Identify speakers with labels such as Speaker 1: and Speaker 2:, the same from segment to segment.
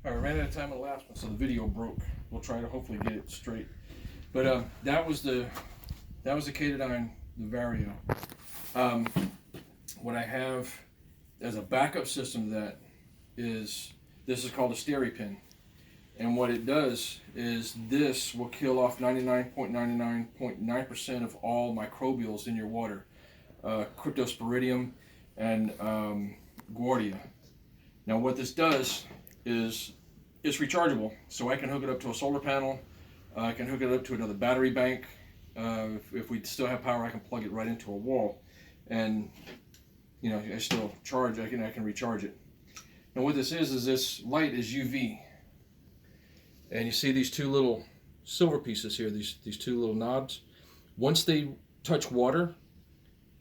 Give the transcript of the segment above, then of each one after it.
Speaker 1: I ran out of time on the last one, so the video broke. We'll try to hopefully get it straight. But that was the Katadyn, the Vario. What I have as a backup system to that is this is called a SteriPen, and what it does is this will kill off 99.99.9% of all microbials in your water, Cryptosporidium and Giardia. Now what this does is it's rechargeable, so I can hook it up to a solar panel. I can hook it up to another battery bank. If we still have power, I can plug it right into a wall, and you know, I still charge. I can recharge it. And what this is this light is UV, and you see these two little silver pieces here. These two little knobs. Once they touch water,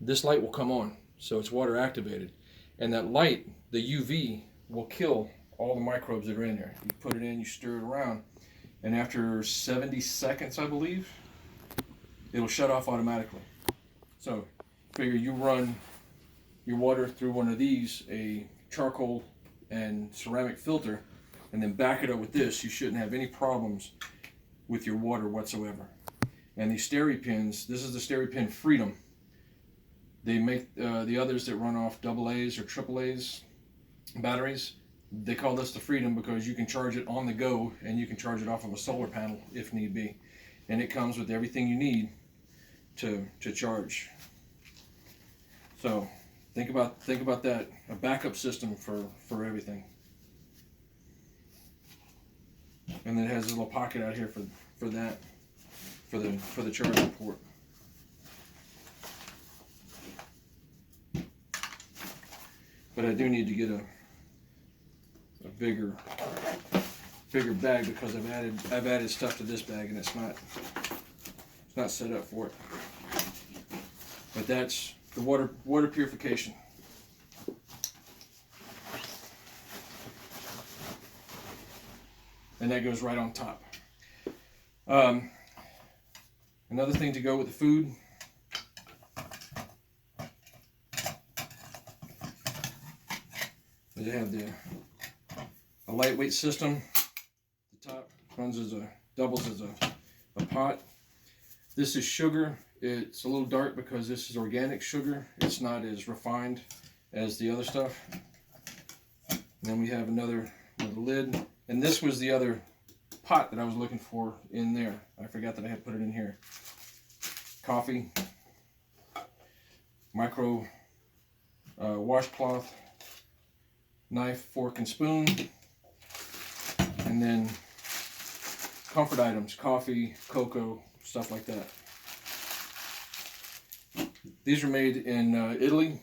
Speaker 1: this light will come on, so it's water activated, and that light, the UV, will kill all the microbes that are in there. You put it in, you stir it around, and after 70 seconds, I believe, it'll shut off automatically. So figure you run your water through one of these, a charcoal and ceramic filter, and then back it up with this. You shouldn't have any problems with your water whatsoever. And these SteriPens, this is the SteriPen Freedom. They make the others that run off AA's or AAA's batteries. They call this the Freedom because you can charge it on the go, and you can charge it off of a solar panel if need be. And it comes with everything you need to charge. So think about that, a backup system for everything. And then it has a little pocket out here for the charging port. But I do need to get a bigger bag because I've added stuff to this bag, and it's not set up for it. But that's the water purification. And that goes right on top. Another thing to go with the food. They have a lightweight system. The top doubles as a pot. This is sugar. It's a little dark because this is organic sugar. It's not as refined as the other stuff. And then we have another lid. And this was the other pot that I was looking for in there. I forgot that I had put it in here. Coffee, micro washcloth, knife, fork, and spoon, and then comfort items, coffee, cocoa, stuff like that. These are made in Italy.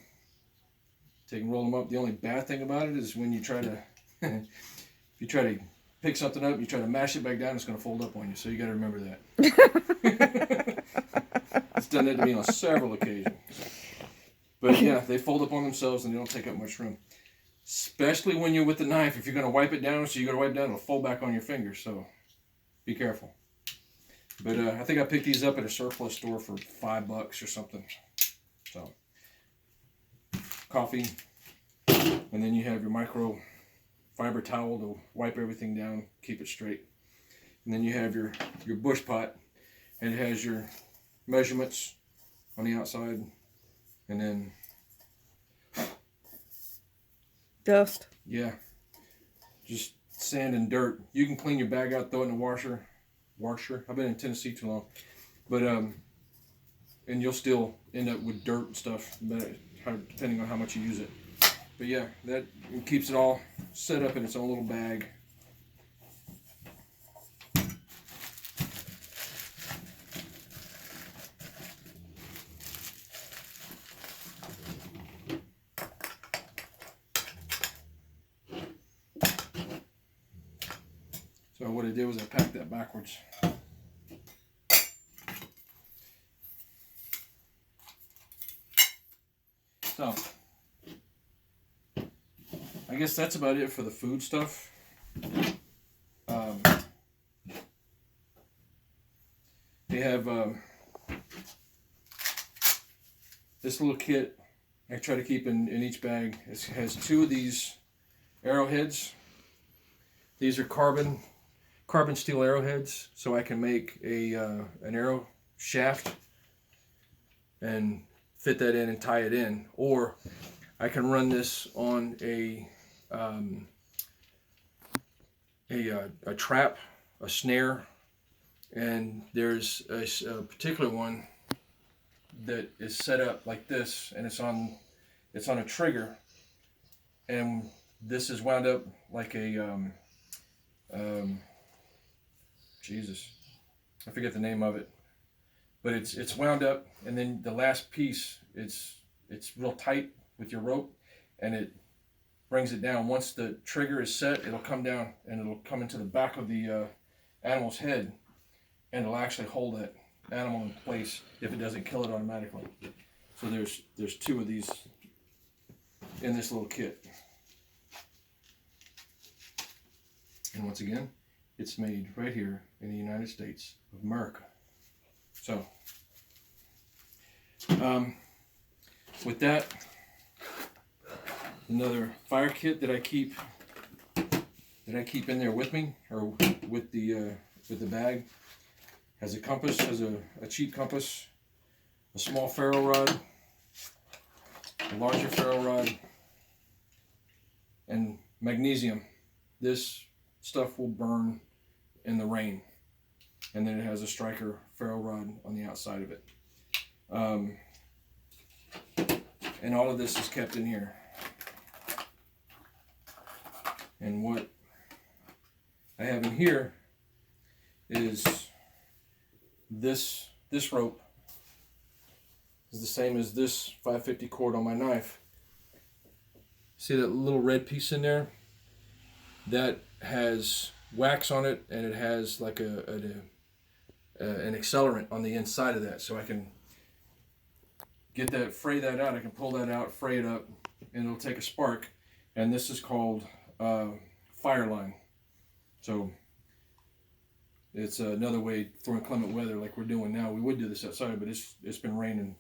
Speaker 1: Take and roll them up. The only bad thing about it is when you try to, if you try to pick something up, you try to mash it back down, it's going to fold up on you. So you got to remember that. It's done that to me on several occasions. But yeah, they fold up on themselves and they don't take up much room. Especially when you're with the knife. If you're going to wipe it down, so you got to wipe it down, it'll fold back on your fingers. So be careful. But I think I picked these up at a surplus store for $5 or something. So coffee, and then you have your micro fiber towel to wipe everything down, keep it straight. And then you have your bush pot, and it has your measurements on the outside, and then
Speaker 2: dust.
Speaker 1: Yeah, just sand and dirt. You can clean your bag out, throw it in the washer. I've been in Tennessee too long, but and you'll still end up with dirt and stuff, depending on how much you use it. But yeah, that keeps it all set up in its own little bag. So what I did was I packed that backwards. So I guess that's about it for the food stuff. They have this little kit I try to keep in each bag. It has two of these arrowheads. These are carbon steel arrowheads, so I can make an arrow shaft and fit that in and tie it in, or I can run this on a trap, a snare, and there's a particular one that is set up like this, and it's on a trigger, and this is wound up like a Jesus, I forget the name of it, but it's wound up, and then the last piece, it's real tight with your rope, and it brings it down. Once the trigger is set, it'll come down and it'll come into the back of the animal's head, and it'll actually hold that animal in place if it doesn't kill it automatically. So there's 2 of these in this little kit. And once again, it's made right here in the United States of America. So, with that, another fire kit that I keep in there with me, or with the bag, has a compass, has a cheap compass, a small ferro rod, a larger ferro rod, and magnesium. This stuff will burn in the rain. And then it has a striker ferro rod on the outside of it. And all of this is kept in here. And what I have in here is this rope is the same as this 550 cord on my knife. See that little red piece in there? That has wax on it, and it has like an accelerant on the inside of that, so I can fray that out. I can pull that out, fray it up, and it'll take a spark. And this is called fire line. So it's another way for inclement weather like we're doing now. We would do this outside, but it's been raining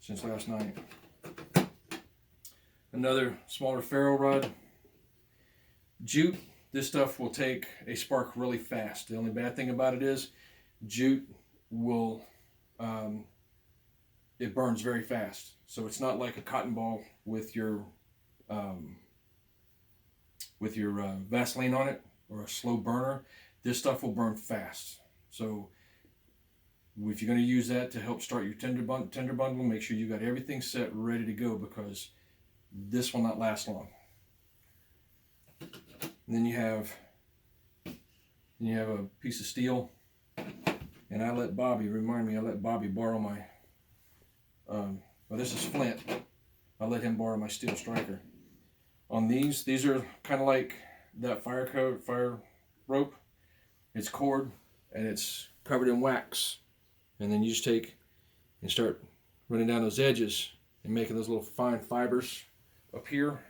Speaker 1: since last night. Another smaller ferro rod. Jute. This stuff will take a spark really fast. The only bad thing about it is jute will, it burns very fast. So it's not like a cotton ball with your Vaseline on it, or a slow burner. This stuff will burn fast. So if you're going to use that to help start your tender bundle, make sure you got everything set, ready to go, because this will not last long. And then you have a piece of steel, and I let Bobby borrow my, well, this is flint. I let him borrow my steel striker. On these are kind of like that fire rope. It's cord, and it's covered in wax. And then you just take and start running down those edges and making those little fine fibers appear.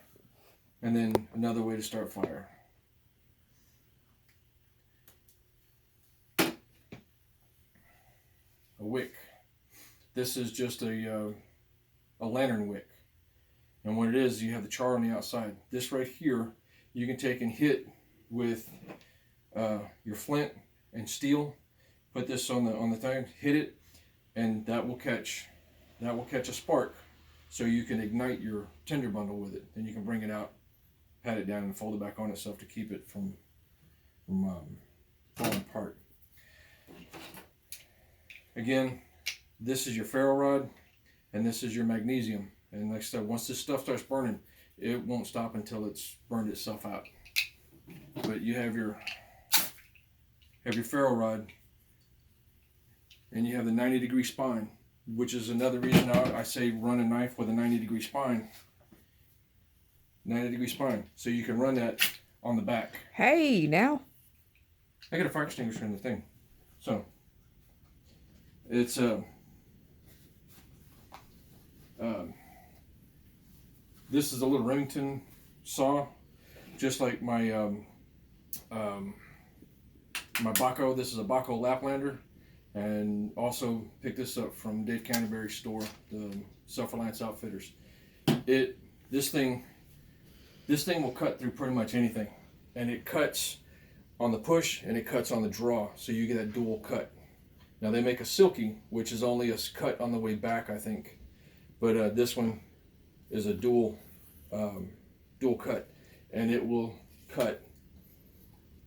Speaker 1: And then another way to start fire. A wick. This is just a lantern wick, and what it is, you have the char on the outside. This right here, you can take and hit with your flint and steel. Put this on the thing, hit it, and that will catch a spark, so you can ignite your tinder bundle with it. Then you can bring it out, pat it down, and fold it back on itself to keep it from falling apart. Again, this is your ferro rod, and this is your magnesium. And like I said, once this stuff starts burning, it won't stop until it's burned itself out. But you have your ferro rod, and you have the 90-degree spine, which is another reason I say run a knife with a 90-degree spine. 90-degree spine, so you can run that on the back.
Speaker 2: Hey, now.
Speaker 1: I got a fire extinguisher in the thing, so it's this is a little Remington saw, just like my my Baco. This is a Baco Laplander, and also picked this up from Dave Canterbury's store, the Self-Reliance Outfitters. This thing will cut through pretty much anything, and it cuts on the push and it cuts on the draw, so you get that dual cut. Now they make a silky, which is only a cut on the way back, I think, but this one is a dual cut, and it will cut.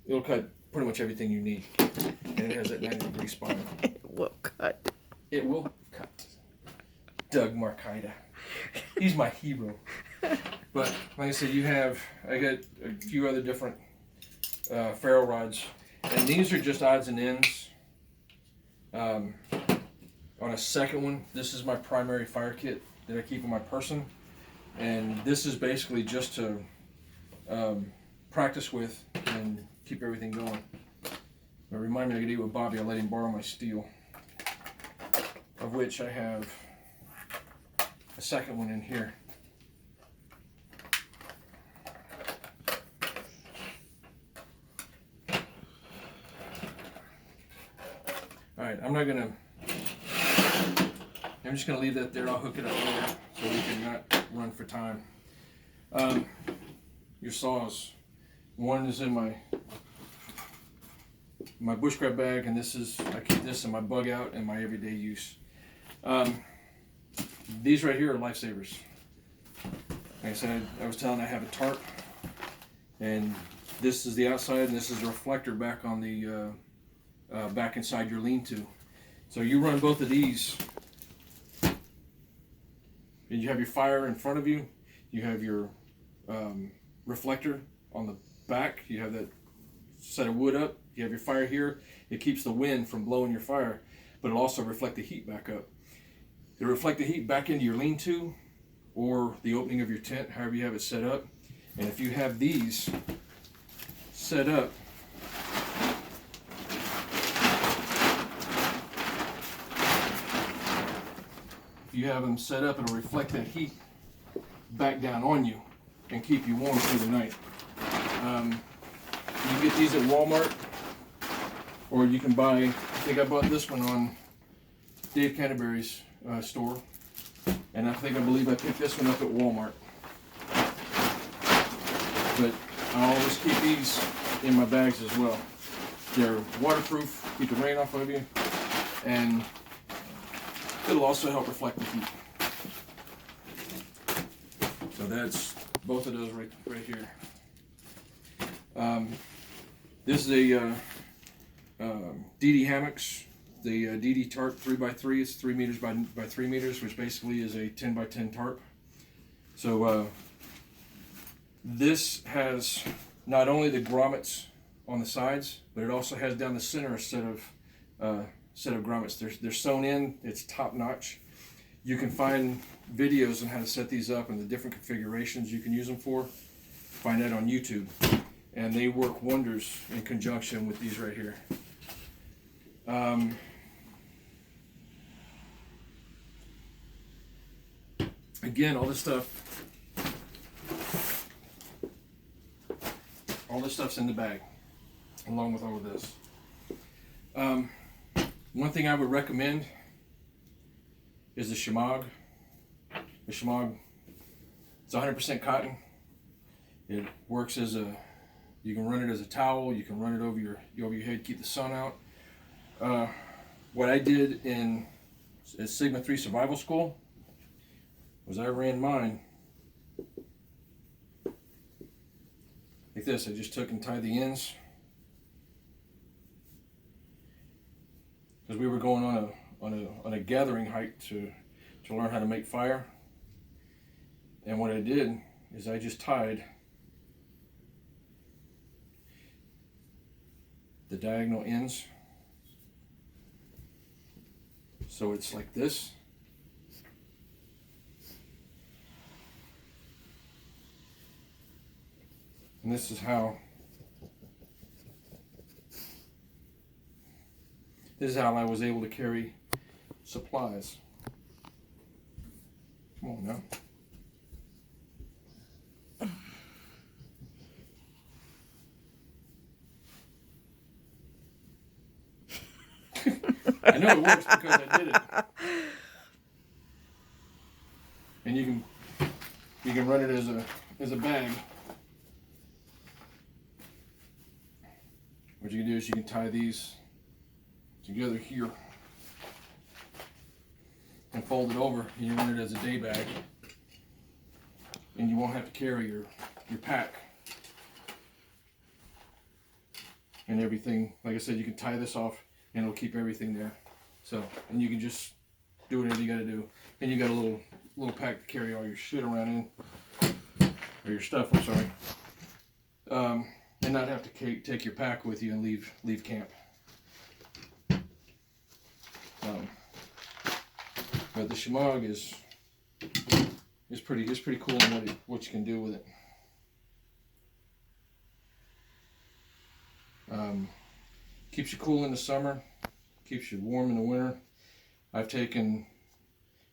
Speaker 1: It'll cut pretty much everything you need, and it has that 90-degree spine.
Speaker 2: It will cut.
Speaker 1: It will cut. Doug Markida, he's my hero. But like I said, I got a few other different ferro rods, and these are just odds and ends. On a second one, this is my primary fire kit that I keep in my person, and this is basically just to practice with and keep everything going. But remind me, I could eat with Bobby. I let him borrow my steel, of which I have a second one in here. Alright, I'm just gonna leave that there. I'll hook it up later so we can not run for time. Your saws. One is in my bushcraft bag, and I keep this in my bug out and my everyday use. These right here are lifesavers. Like I said, I was telling I have a tarp, and this is the outside, and this is a reflector back on the back inside your lean-to. So you run both of these, and you have your fire in front of you. You have your reflector on the back. You have that set of wood up. You have your fire here. It keeps the wind from blowing your fire, but it'll also reflect the heat back up. It'll reflect the heat back into your lean-to or the opening of your tent, however you have it set up. And if you have these set up, it'll reflect that heat back down on you and keep you warm through the night. You can get these at Walmart, or you can buy, I think I bought this one on Dave Canterbury's store, and I believe I picked this one up at Walmart. But I always keep these in my bags as well. They're waterproof, keep the rain off of you, and it'll also help reflect the heat. So that's both of those right here. This is a DD hammocks, the DD tarp 3x3. It's 3 meters by 3 meters, which basically is a 10 by 10 tarp. So this has not only the grommets on the sides, but it also has down the center a set of grommets. They're sewn in. It's top notch. You can find videos on how to set these up and the different configurations you can use them for. Find that on YouTube, and they work wonders in conjunction with these right here. Again, all this stuff's in the bag, along with all of this. One thing I would recommend is the Shemagh. The Shemagh, it's 100% cotton. It works as you can run it as a towel, you can run it over your head, keep the sun out. What I did at Sigma 3 Survival School was I ran mine like this. I just took and tied the ends, because we were going on a gathering hike to learn how to make fire. And what I did is I just tied the diagonal ends, so it's like this. And this is how I was able to carry supplies. Come on now. I know it works because I did it. And you can run it as a bag. what you can do is you can tie these together here and fold it over, and you run it as a day bag, and you won't have to carry your pack and everything. Like I said, you can tie this off and it'll keep everything there. So, and you can just do whatever you got to do, and you got a little pack to carry all your shit around in, or your stuff, I'm sorry, and not have to take your pack with you and leave camp. But the Shemagh is pretty cool in what you can do with it. Keeps you cool in the summer, keeps you warm in the winter. I've taken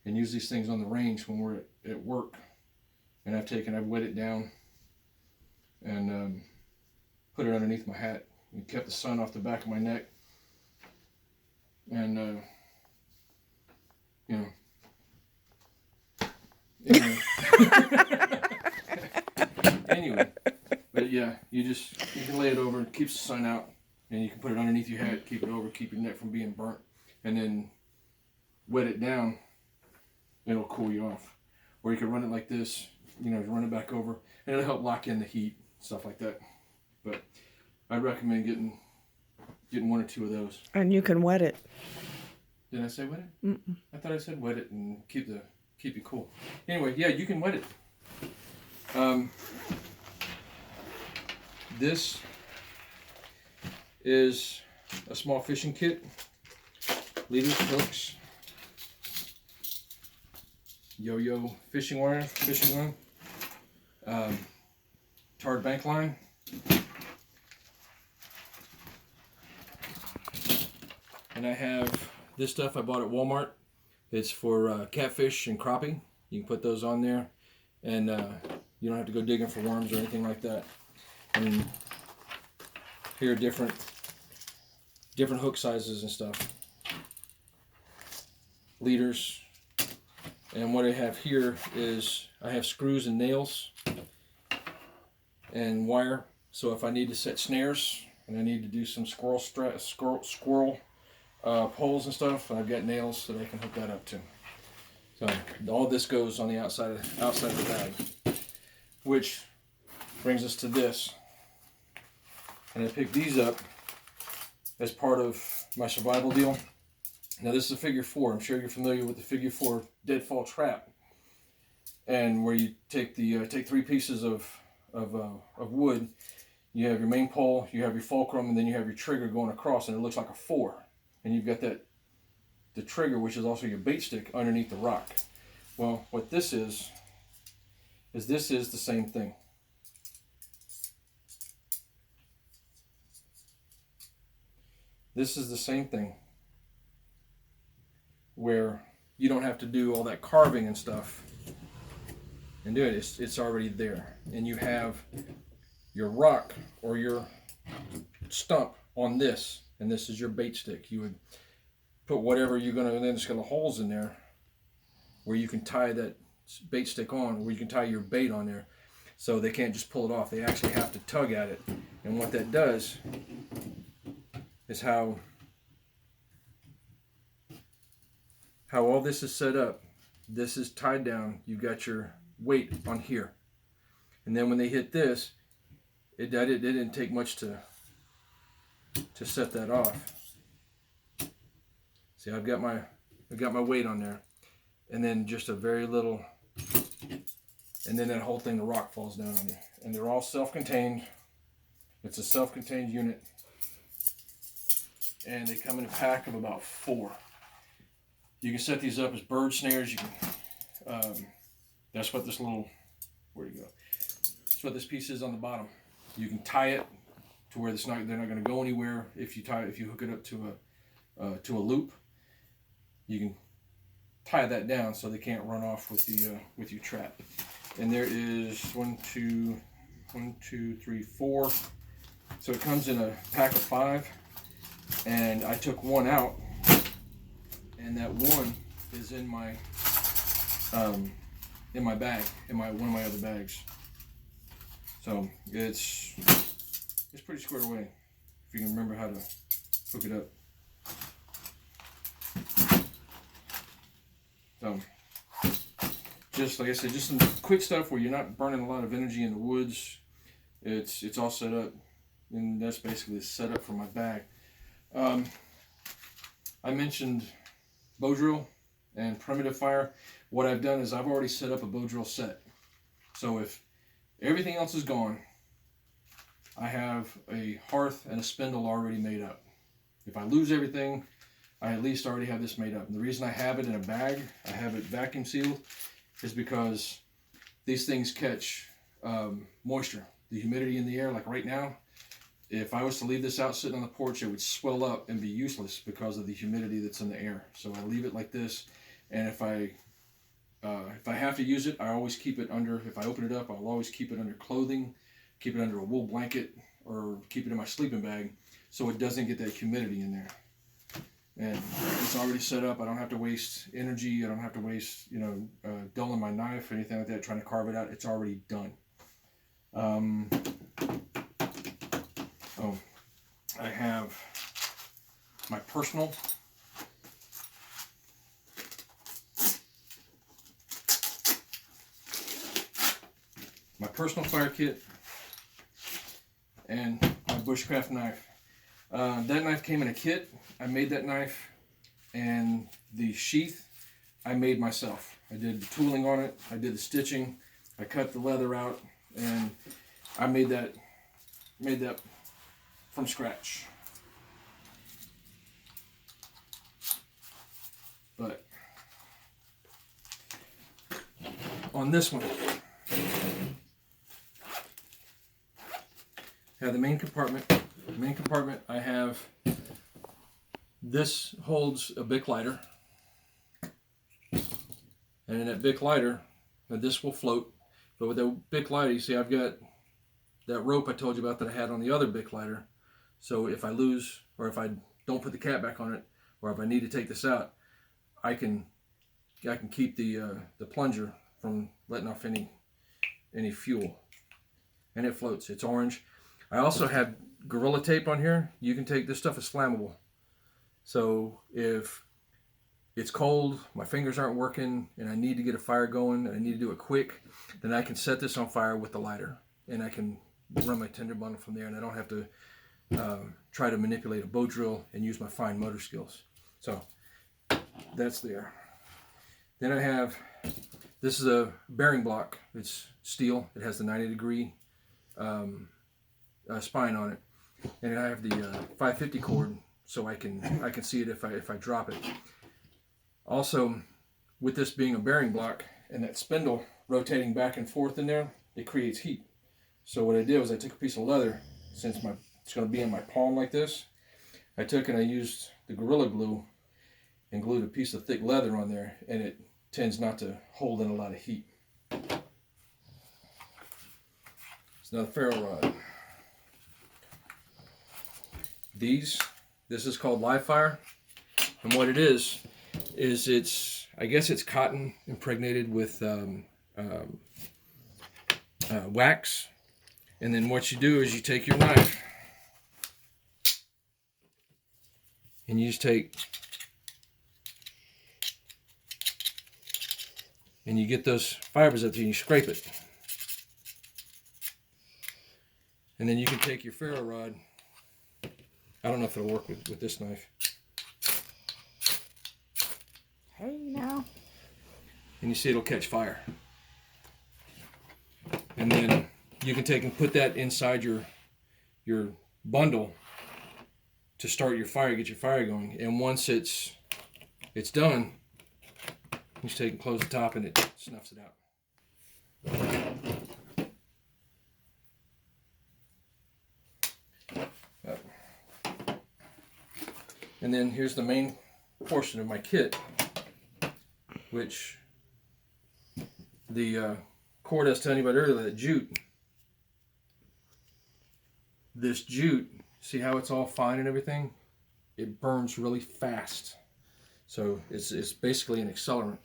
Speaker 1: and used these things on the range when we're at work, and I've wet it down and put it underneath my hat and kept the sun off the back of my neck, and you know. Anyway, but yeah, you can lay it over, it keeps the sun out, and you can put it underneath your hat, keep it over, keep your neck from being burnt, and then wet it down, it'll cool you off. Or you can run it like this, run it back over, and it'll help lock in the heat, stuff like that. But I'd recommend getting one or two of those.
Speaker 2: And you can wet it.
Speaker 1: Did I say wet it?
Speaker 2: Mm-mm.
Speaker 1: I thought I said wet it and keep you cool. Anyway, yeah, you can wet it. This is a small fishing kit, leaders, hooks, yo-yo fishing line, tarred bank line, and I have this stuff I bought at Walmart. It's for catfish and crappie. You can put those on there, and you don't have to go digging for worms or anything like that. And here are different hook sizes and stuff. Leaders. And what I have here is I have screws and nails and wire. So if I need to set snares and I need to do some squirrel poles and stuff, I've got nails that I can hook that up to. So all this goes on the outside of the bag, which brings us to this. And I picked these up as part of my survival deal. Now this is a figure 4. I'm sure you're familiar with the figure 4 deadfall trap, and where you take take 3 pieces of wood. You have your main pole, you have your fulcrum, and then you have your trigger going across, and it looks like a 4. And you've got the trigger, which is also your bait stick, underneath the rock. Well, what this is this is the same thing. This is the same thing, where you don't have to do all that carving and stuff and do it. It's already there, and you have your rock or your stump on this, and this is your bait stick. You would put whatever you're gonna, and then it's got the holes in there where you can tie that bait stick on, where you can tie your bait on there, so they can't just pull it off. They actually have to tug at it, and what that does is how all this is set up. This is tied down. You got your weight on here, and then when they hit this, it didn't take much to set that off. See, I've got my weight on there, and then just a very little, and then that whole thing, the rock falls down on you. And they're all self-contained. It's a self-contained unit, and they come in a pack of about 4. You can set these up as bird snares. You can. That's what this little. Where'd it go? That's what this piece is on the bottom. You can tie it to where they're not going to go anywhere. If you hook it up to a loop, you can tie that down so they can't run off with your trap. And there is 1, 2, 3, 4. So it comes in a pack of 5, and I took one out, and that one is in my bag, in one of my other bags. So it's pretty squared away. you can remember how to hook it up. So, just like I said, just some quick stuff where you're not burning a lot of energy in the woods. It's all set up, and that's basically the setup for my bag. I mentioned bow drill and primitive fire. What I've done is I've already set up a bow drill set. So if everything else is gone, I have a hearth and a spindle already made up. If I lose everything, I at least already have this made up. And the reason I have it in a bag, I have it vacuum sealed, is because these things catch moisture, the humidity in the air. Like right now, if I was to leave this out sitting on the porch, it would swell up and be useless because of the humidity that's in the air. So I leave it like this, and if I have to use it, I always keep it under, if I open it up, I'll always keep it under clothing, keep it under a wool blanket, or keep it in my sleeping bag so it doesn't get that humidity in there. And it's already set up. I don't have to waste energy. I don't have to waste, dulling my knife or anything like that, trying to carve it out. It's already done. I have my personal fire kit and my bushcraft knife. That knife came in a kit. I made that knife, and the sheath I made myself. I did the tooling on it. I did the stitching. I cut the leather out, and I made that from scratch. But on this one, I have the main compartment. The main compartment, I have, this holds a Bic lighter, and in that Bic lighter, now this will float, but with the Bic lighter, you see I've got that rope I told you about that I had on the other Bic lighter. So if I lose, or if I don't put the cap back on it, or if I need to take this out, I can keep the plunger from letting off any fuel, and it floats. It's orange. I also have Gorilla Tape on here. You can take, this stuff is flammable. So if it's cold, my fingers aren't working, and I need to get a fire going, and I need to do it quick, then I can set this on fire with the lighter, and I can run my tinder bundle from there, and I don't have to try to manipulate a bow drill and use my fine motor skills. So that's there. Then I have, this is a bearing block. It's steel. It has the 90-degree spine on it, and I have the 550 cord, so I can see it if I drop it. Also, with this being a bearing block and that spindle rotating back and forth in there, it creates heat. So what I did was I took a piece of leather, since it's going to be in my palm like this, I took and I used the Gorilla Glue and glued a piece of thick leather on there, and it tends not to hold in a lot of heat. It's another ferro rod. This is called Live Fire, and what it is it's, I guess it's cotton impregnated with wax, and then what you do is you take your knife and you just take and you get those fibers up there and you scrape it, and then you can take your ferro rod. I don't know if it'll work with this knife.
Speaker 2: Hey now.
Speaker 1: And you see it'll catch fire. And then you can take and put that inside your bundle to start your fire, get your fire going. And once it's done, you just take and close the top and it snuffs it out. And then here's the main portion of my kit, which the cord I was telling you about earlier, that jute. This jute, see how it's all fine and everything? It burns really fast. So it's basically an accelerant.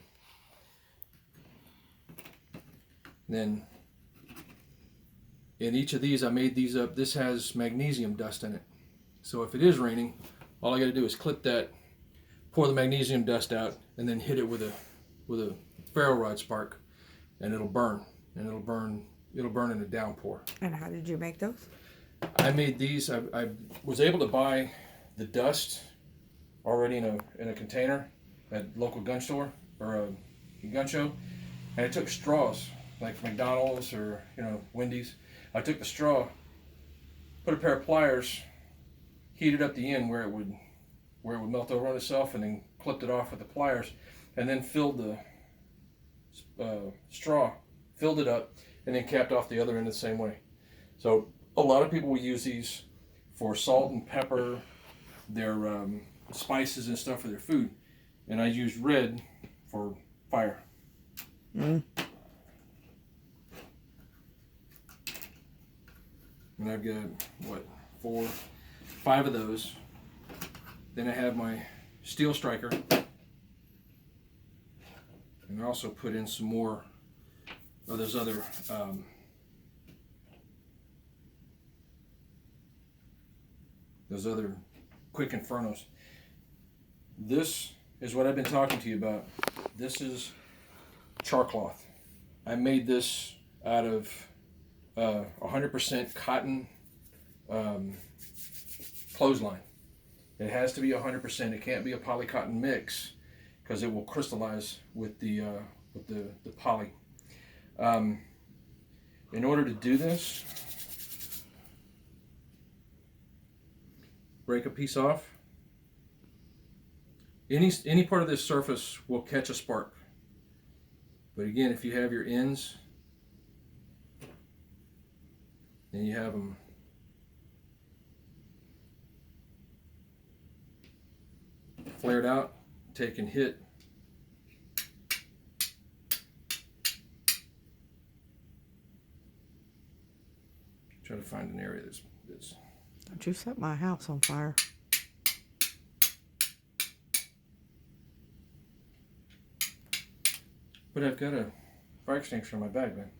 Speaker 1: Then in each of these, I made these up. This has magnesium dust in it. So if it is raining, all I got to do is clip that, pour the magnesium dust out, and then hit it with a ferro rod spark, and it'll burn. And it'll burn in a downpour.
Speaker 2: And how did you make those?
Speaker 1: I made these. I was able to buy the dust already in a container at local gun store or a gun show, and I took straws like from McDonald's or Wendy's. I took the straw, put a pair of pliers, heated up the end where it would melt over on itself, and then clipped it off with the pliers, and then filled the straw, filled it up, and then capped off the other end the same way. So a lot of people will use these for salt and pepper, their spices and stuff for their food, and I use red for fire.
Speaker 2: Mm.
Speaker 1: And I've got, 5 of those. Then I have my steel striker. And I also put in some more of those other quick infernos. This is what I've been talking to you about. This is char cloth. I made this out of 100% cotton clothesline. It has to be 100%. It can't be a poly cotton mix because it will crystallize with the poly. In order to do this, break a piece off. Any part of this surface will catch a spark. But again, if you have your ends, then you have them flared out, take and hit. Try to find an area that's
Speaker 2: Don't you set my house on fire.
Speaker 1: But I've got a fire extinguisher in my bag, man.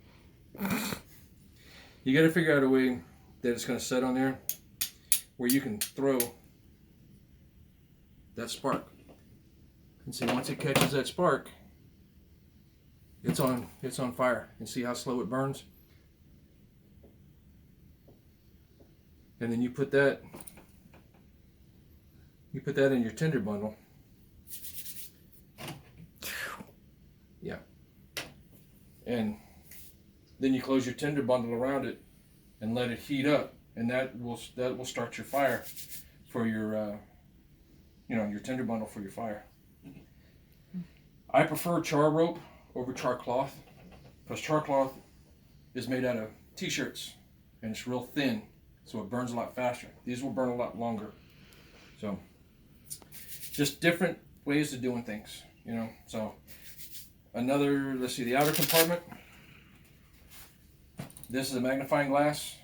Speaker 1: You got to figure out a way that it's going to set on there where you can throw that spark. And see, once it catches that spark, it's on fire. And see how slow it burns? And then you put that in your tinder bundle. Yeah. And then you close your tinder bundle around it and let it heat up, and that will start your fire for your your tinder bundle for your fire. I prefer char rope over char cloth because char cloth is made out of t-shirts and it's real thin, so it burns a lot faster. These will burn a lot longer. So just different ways of doing things, So another, let's see, the outer compartment. This is a magnifying glass,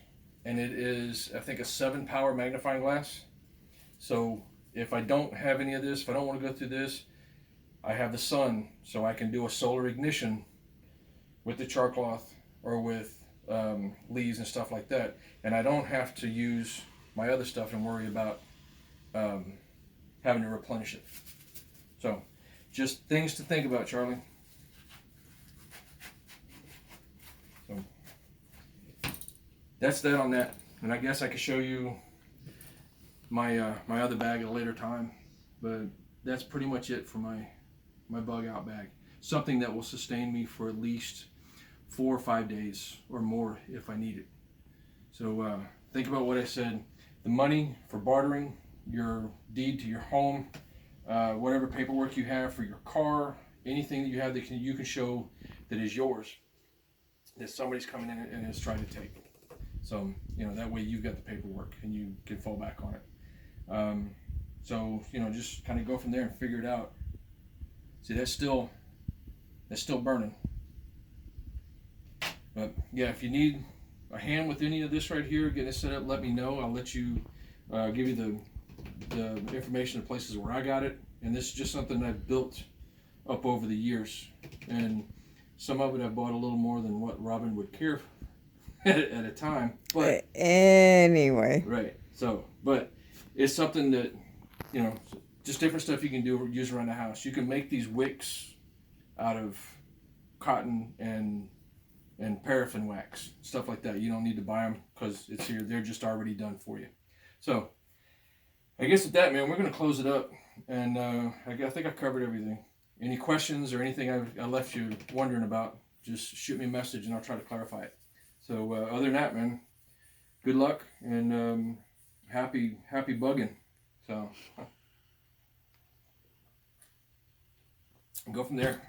Speaker 1: and it is, I think, a 7-power magnifying glass. So if I don't have any of this, if I don't want to go through this, I have the sun, so I can do a solar ignition with the char cloth or with leaves and stuff like that. And I don't have to use my other stuff and worry about having to replenish it. So just things to think about, Charlie. So that's that on that. And I guess I could show you my my other bag at a later time, but that's pretty much it for my bug out bag. Something that will sustain me for at least 4 or 5 days or more if I need it. So think about what I said. The money for bartering, your deed to your home, whatever paperwork you have for your car, anything that you have that you can show that is yours, that somebody's coming in and is trying to take. So, that way you've got the paperwork and you can fall back on it. So, just kind of go from there and figure it out. See, that's still burning. But yeah, if you need a hand with any of this right here, getting it set up, let me know. I'll let you give you the information of places where I got it. And this is just something I've built up over the years. And some of it I bought a little more than what Robin would care at a time. But
Speaker 2: anyway.
Speaker 1: right. So, but it's something that, you know, just different stuff you can do use around the house. You can make these wicks out of cotton and paraffin wax, stuff like that. You don't need to buy them because it's here. They're just already done for you. So I guess with that, man, we're gonna close it up, and I think I covered everything. Any questions or anything I left you wondering about, just shoot me a message and I'll try to clarify it. So other than that, man, good luck and happy bugging. So go from there.